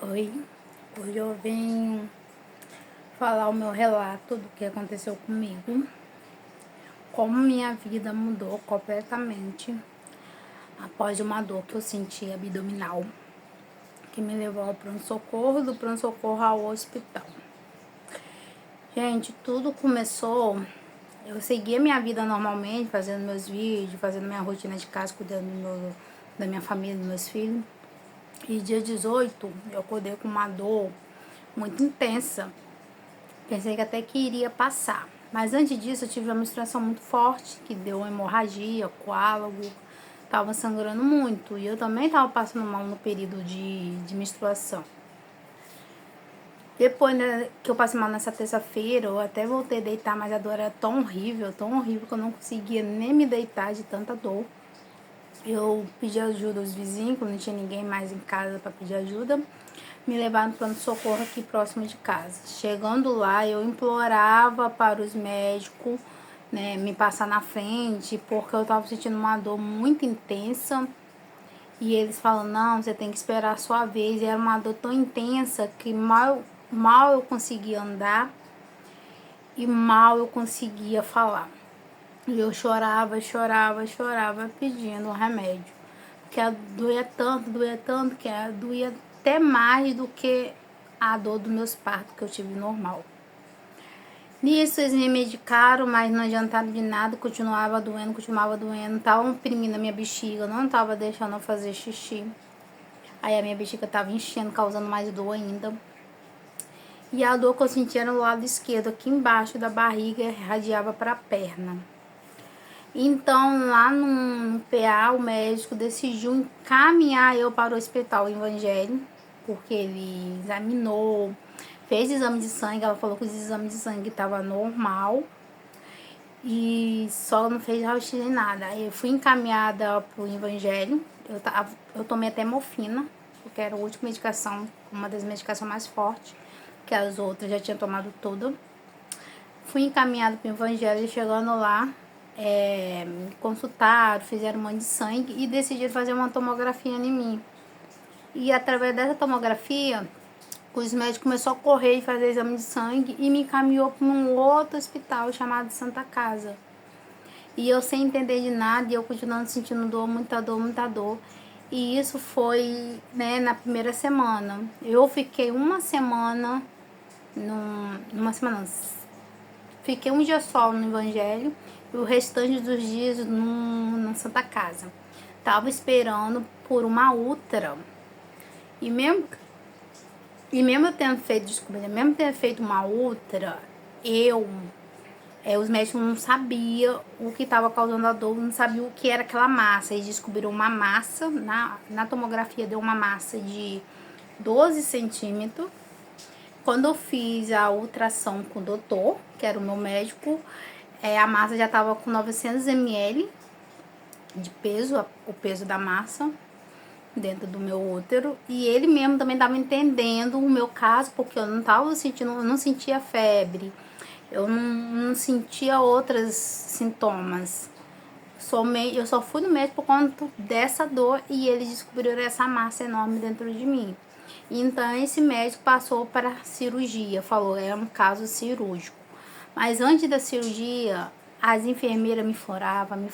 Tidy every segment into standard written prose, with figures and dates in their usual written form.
Oi, hoje eu vim falar o meu relato do que aconteceu comigo, como minha vida mudou completamente após uma dor que eu senti abdominal, que me levou ao pronto-socorro, do pronto-socorro ao hospital. Gente, tudo começou, eu seguia minha vida normalmente, fazendo meus vídeos, fazendo minha rotina de casa, cuidando da minha família, dos meus filhos. E dia 18, eu acordei com uma dor muito intensa. Pensei que até que iria passar. Mas antes disso eu tive uma menstruação muito forte, que deu hemorragia, coágulo, tava sangrando muito. E eu também tava passando mal no período de menstruação. Depois, né, que eu passei mal nessa terça-feira, eu até voltei a deitar, mas a dor era tão horrível que eu não conseguia nem me deitar de tanta dor. Eu pedi ajuda aos vizinhos, quando não tinha ninguém mais em casa para pedir ajuda. Me levaram para o pronto-socorro aqui próximo de casa. Chegando lá, eu implorava para os médicos, né, me passar na frente, porque eu estava sentindo uma dor muito intensa. E eles falam, não, você tem que esperar a sua vez. E era uma dor tão intensa que mal eu conseguia andar e mal eu conseguia falar. E eu chorava pedindo um remédio. Porque doía tanto, que doía até mais do que a dor dos meus partos que eu tive normal. Nisso eles me medicaram, mas não adiantava de nada, continuava doendo, tava oprimindo a minha bexiga, não tava deixando eu fazer xixi. Aí a minha bexiga tava enchendo, causando mais dor ainda. E a dor que eu sentia era no lado esquerdo, aqui embaixo da barriga, irradiava para a perna. Então, lá no PA, o médico decidiu encaminhar eu para o hospital Evangelho, porque ele examinou, fez exame de sangue, ela falou que os exames de sangue estavam normal e só não fez raio-x nem nada. Aí eu fui encaminhada para o Evangelho, eu tomei até morfina, porque era a última medicação, uma das medicações mais fortes, que as outras já tinha tomado toda. Fui encaminhada para o Evangelho e chegando lá, me consultaram, fizeram um monte de sangue e decidiram fazer uma tomografia em mim. E através dessa tomografia, os médicos começaram a correr e fazer exame de sangue e me encaminhou para um outro hospital chamado Santa Casa. E eu sem entender de nada e eu continuando sentindo dor, muita dor, muita dor. E isso foi, né, na primeira semana. Eu fiquei uma semana, fiquei um dia só no Evangelho e o restante dos dias na Santa Casa. Tava esperando por uma outra. E mesmo eu tendo feito, mesmo tendo feito uma outra, os médicos não sabiam o que estava causando a dor, não sabiam o que era aquela massa. Eles descobriram uma massa, na tomografia deu uma massa de 12 centímetros. Quando eu fiz a ultrassom com o doutor, que era o meu médico, a massa já estava com 900 ml de peso, o peso da massa dentro do meu útero. E ele mesmo também estava entendendo o meu caso, porque eu não estava sentindo, eu não sentia febre, eu não sentia outros sintomas. Eu só fui no médico por conta dessa dor e eles descobriram essa massa enorme dentro de mim. Então esse médico passou para a cirurgia, falou que era um caso cirúrgico. Mas antes da cirurgia, as enfermeiras me furavam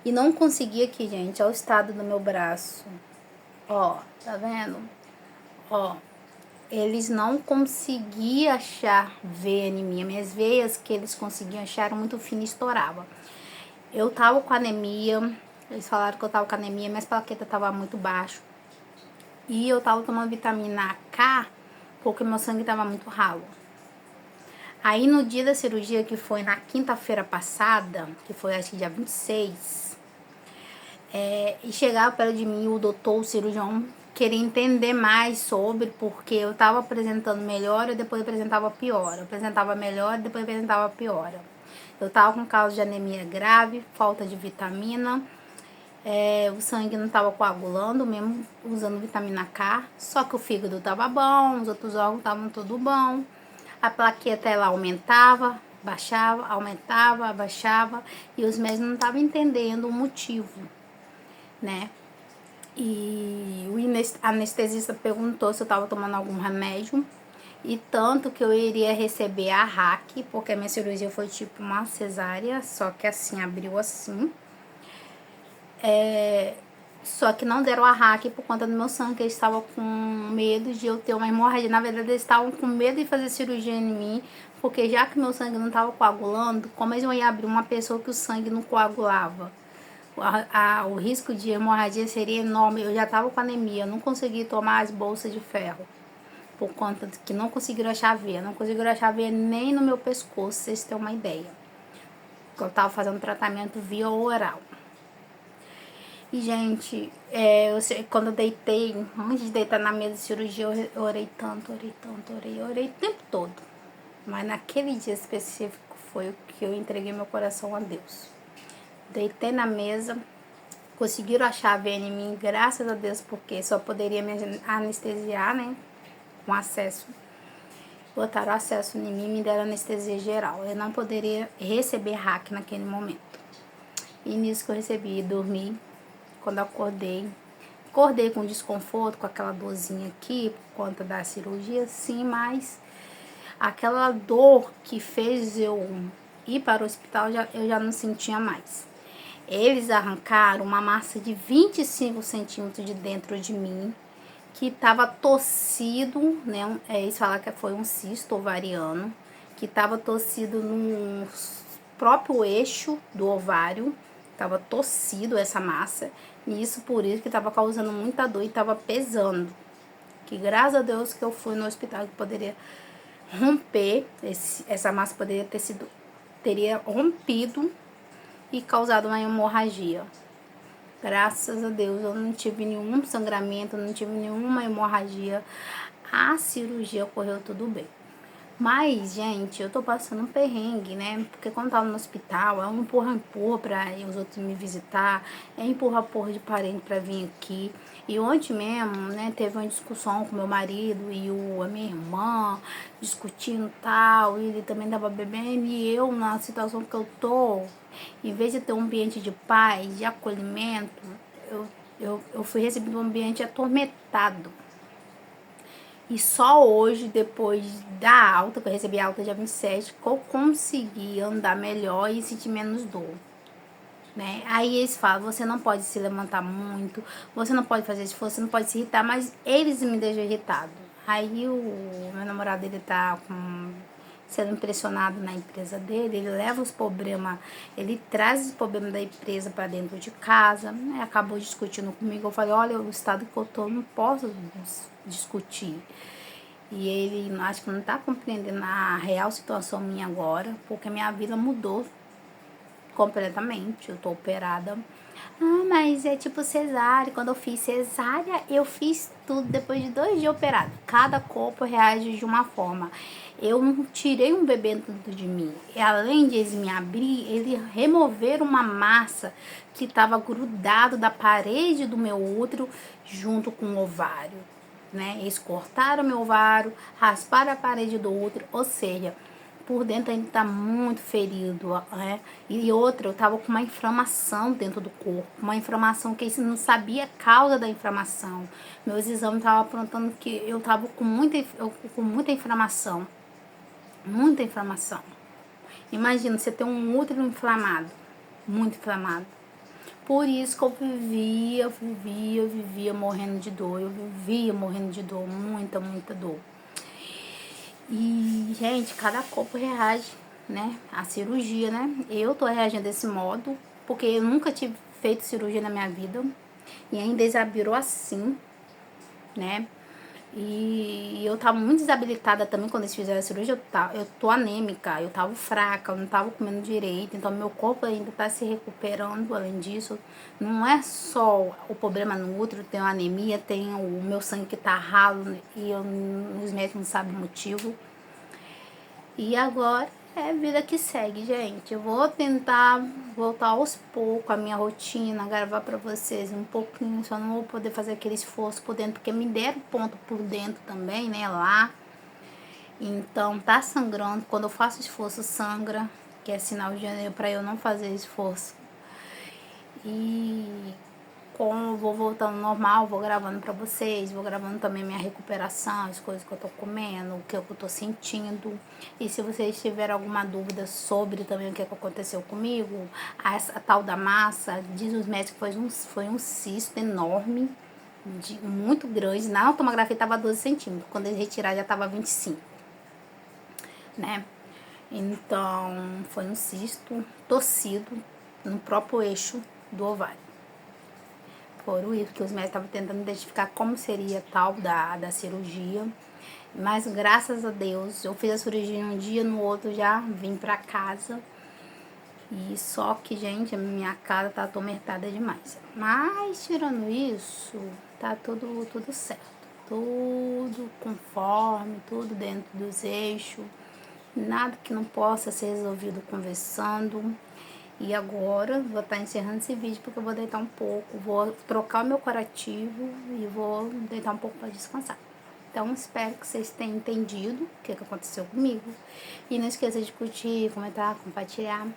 e não conseguia aqui, gente, olha o estado do meu braço. Ó, tá vendo? Ó, eles não conseguiam achar veia em mim. Minhas veias que eles conseguiam achar eram muito finas e estouravam. Eu tava com anemia, eles falaram que eu tava com anemia, minhas plaquetas tava muito baixo. E eu tava tomando vitamina K, porque meu sangue tava muito ralo. Aí no dia da cirurgia, que foi na quinta-feira passada, que foi acho que dia 26, e chegava perto de mim o doutor, o cirurgião, queria entender mais sobre, porque eu tava apresentando melhora e depois apresentava piora. Eu apresentava melhora e depois apresentava piora. Eu tava com causa de anemia grave, falta de vitamina, o sangue não tava coagulando, mesmo usando vitamina K, só que o fígado tava bom, os outros órgãos estavam tudo bom. A plaqueta ela aumentava, baixava, aumentava, baixava, e os médicos não estavam entendendo o motivo, né? E anestesista perguntou se eu estava tomando algum remédio. E tanto que eu iria receber a RAC, porque a minha cirurgia foi tipo uma cesárea, só que assim, abriu assim. Só que não deram a RAC por conta do meu sangue, que eles estavam com medo de eu ter uma hemorragia. Na verdade, eles estavam com medo de fazer cirurgia em mim, porque já que meu sangue não estava coagulando, como eles iam abrir uma pessoa que o sangue não coagulava? O risco de hemorragia seria enorme. Eu já estava com anemia, eu não consegui tomar as bolsas de ferro. Por conta de que não conseguiram achar veia. Não conseguiram achar veia nem no meu pescoço, vocês terem uma ideia. Eu tava fazendo tratamento via oral. E, gente, quando eu deitei, antes de deitar na mesa de cirurgia, eu orei tanto, orei o tempo todo. Mas naquele dia específico foi o que eu entreguei meu coração a Deus. Deitei na mesa, conseguiram achar a veia em mim, graças a Deus, porque só poderia me anestesiar, né? Com acesso. Botaram acesso em mim e me deram anestesia geral. Eu não poderia receber RAC naquele momento. E nisso que eu recebi, dormi. Quando eu acordei com desconforto, com aquela dorzinha aqui, por conta da cirurgia, sim, mas aquela dor que fez eu ir para o hospital, eu já não sentia mais. Eles arrancaram uma massa de 25 centímetros de dentro de mim, que estava torcido, né? Eles falaram que foi um cisto ovariano, que estava torcido no próprio eixo do ovário, estava torcido essa massa, e isso por isso que estava causando muita dor e estava pesando. Que graças a Deus que eu fui no hospital, que poderia romper, essa massa teria rompido e causado uma hemorragia. Graças a Deus eu não tive nenhum sangramento, não tive nenhuma hemorragia. A cirurgia correu tudo bem. Mas, gente, eu tô passando um perrengue, né? Porque quando eu tava no hospital, é um empurra-empurra pra os outros me visitar, é empurra-empurra de parente pra vir aqui. E ontem mesmo, né, teve uma discussão com meu marido e a minha irmã, discutindo tal, e ele também tava bebendo, e eu, na situação que eu tô, em vez de ter um ambiente de paz, de acolhimento, eu fui recebido um ambiente atormentado. E só hoje, depois da alta, que eu recebi a alta dia 27, que eu consegui andar melhor e sentir menos dor. Né? Aí eles falam, você não pode se levantar muito, você não pode fazer esforço, você não pode se irritar, mas eles me deixam irritado. Aí o meu namorado, ele tá sendo impressionado na empresa dele, ele leva os problemas, ele traz os problemas da empresa para dentro de casa, né? Acabou discutindo comigo, eu falei, olha, o estado que eu tô, não posso discutir. E ele acho que não tá compreendendo a real situação minha agora, porque minha vida mudou completamente, eu tô operada. Ah, mas é tipo cesárea. Quando eu fiz cesárea, eu fiz tudo depois de 2 dias operado. Cada corpo reage de uma forma. Eu não tirei um bebê dentro de mim. E além de eles me abrir, eles removeram uma massa que estava grudado da parede do meu útero junto com o ovário. Né? Eles cortaram meu ovário, rasparam a parede do útero, ou seja, por dentro ainda tá muito ferido, né? E outra, eu tava com uma inflamação dentro do corpo, uma inflamação que eles não sabia a causa da inflamação. Meus exames estavam apontando que eu tava com muita inflamação, muita inflamação. Imagina, você ter um útero inflamado, muito inflamado. Por isso que eu vivia morrendo de dor, muita dor. E, gente, cada corpo reage, né? A cirurgia, né? Eu tô reagindo desse modo, porque eu nunca tive feito cirurgia na minha vida. E ainda exagerou assim, né? E eu tava muito desabilitada também quando eles fizeram a cirurgia. Eu tô anêmica, eu tava fraca, eu não tava comendo direito. Então, meu corpo ainda tá se recuperando. Além disso, não é só o problema no útero, tem a anemia, tem o meu sangue que tá ralo e os médicos não sabem o motivo. E agora é vida que segue, gente. Eu vou tentar voltar aos poucos a minha rotina, gravar pra vocês um pouquinho. Só não vou poder fazer aquele esforço por dentro, porque me deram ponto por dentro também, né, lá. Então tá sangrando. Quando eu faço esforço, sangra, que é sinal de janeiro pra eu não fazer esforço. E como eu vou voltando normal, vou gravando pra vocês, vou gravando também minha recuperação, as coisas que eu tô comendo, o que eu tô sentindo. E se vocês tiverem alguma dúvida sobre também o que aconteceu comigo, a tal da massa, diz os médicos que foi um cisto enorme, muito grande. Na tomografia tava 12 centímetros, quando eles retiraram já tava 25, né? Então, foi um cisto torcido no próprio eixo do ovário. Foram isso que os médicos estavam tentando identificar como seria tal da cirurgia. Mas graças a Deus, eu fiz a cirurgia um dia, no outro já vim pra casa. E só que, gente, a minha casa tá atormentada demais. Mas, tirando isso, tá tudo certo. Tudo conforme, tudo dentro dos eixos. Nada que não possa ser resolvido conversando. E agora, vou estar encerrando esse vídeo porque eu vou deitar um pouco. Vou trocar o meu curativo e vou deitar um pouco para descansar. Então, espero que vocês tenham entendido o que aconteceu comigo. E não esqueça de curtir, comentar, compartilhar.